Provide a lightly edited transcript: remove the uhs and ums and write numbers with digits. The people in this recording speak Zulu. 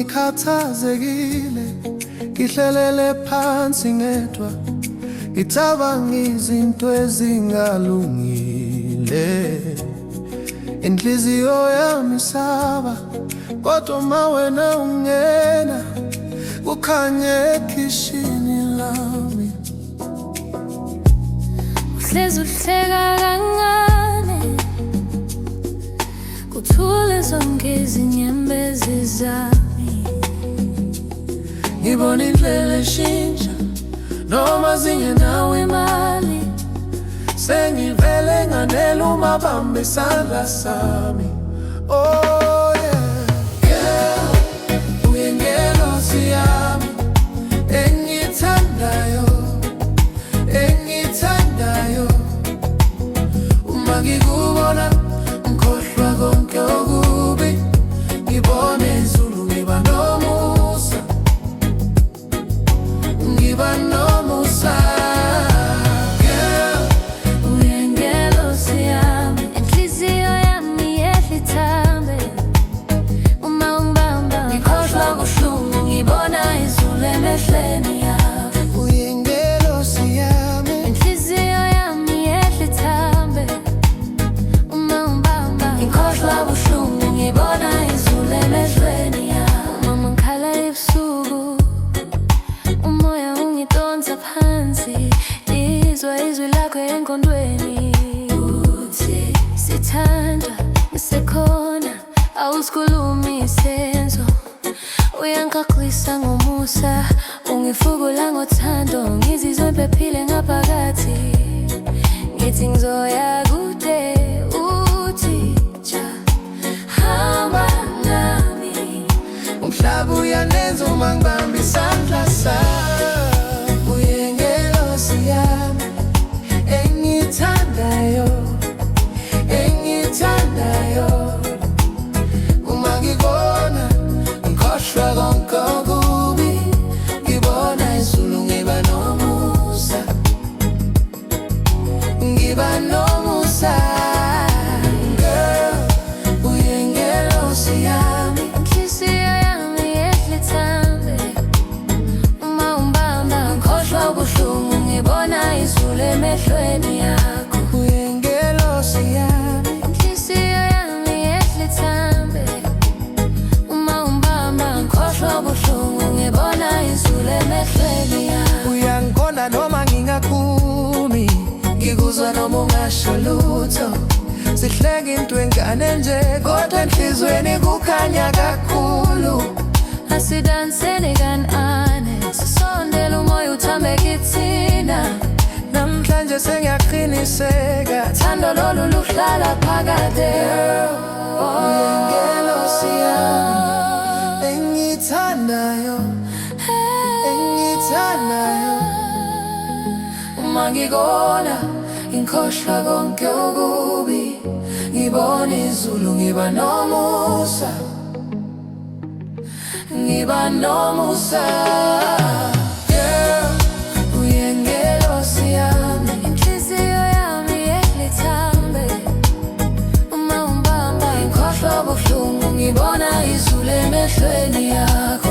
ngikhathazekile, ngihlelele phansi ngedwa, ngicabanga izinto ezingalungile. Inhliziyo yami isaba, kodwa ma wena ungena, kukhanye ekhishini lami. Uhlezi uhleka kancane, kuthule zonke izinyembezi zami. Ngibona indlela eshintsha noma zingenawo imali, sengivele nganela uma bamba isandla sami. Oh yeah, girl, uyingelosi yami engithandayo, engithandayo. Uma ngikubona ngikhohlwa konke okubi, ngibona izulu ngiba nomusa, ngiba nomusa. Girl, uyingelosi yami, inhliziyo yami yehla ithambe. Uma ungibamba ngikhohlwa kubuhlungu, ngibona izulu emehlweni yakho. uyingelosi yami, Inhliziyo yami yehla ithambe. Uma ungibamba ngikhohlwa kubuhlungu, ngibona izulu emehlweni yakho. Uma ngikhala ebusuku, umoya ungidonsa phansi, izwa izwi lakho engqondweni. Uthi sithandwa ngisekhona, awusikhulumi isenzo. Uyangigaqisa ngomusa, ungifukula ngothando, ngizizwe ngiphephile ngaphakathi. Ngithi ngizoya kude, uthi ja hamba nami. umhlaba uyanenza uma ngibamba isandla sami. Uyingelosi yami engithandayo, engithandayo. Uma ngikubona ngikhohlwa konke okubi, ngibona izulu ngiba nomusa, ngiba nomusa. Girl, uyingelosi yami, Inhliziyo yami yehla ithambe. Uma ungibamba ngikhohlwa ubuhlungu, ngibona izulu emehlweni yakho. uyingelosi yami, Inhliziyo yami yehla ithambe. Uma ungibamba ngikhohlwa ubuhlungu, ngibona izulu emehlweni yakho. uyangiqonda noma ngingakhulumi, ngikuzwa noma ungasho lutho. Sihleka into engane nje, kodwa enhlizweni kukhanya kakhulu. Asidanseni kanane, sisondele umoya uthambe kithina. Namhlanje sengiyaqiniseka, Thando lolu luhlala phakade. uyingelosi yami engithandayo, engithandayo. Uma ngikona ngikhohlwa konke okubi, Ngibona izulu ngiba nomusa, ngiba nomusa. Girl, uyingelosi yami, inhliziyo yami yehla ithambe. Uma ungibamba ngikhohlwa ubuhlungu, ngibona izulu emehlweni yakho.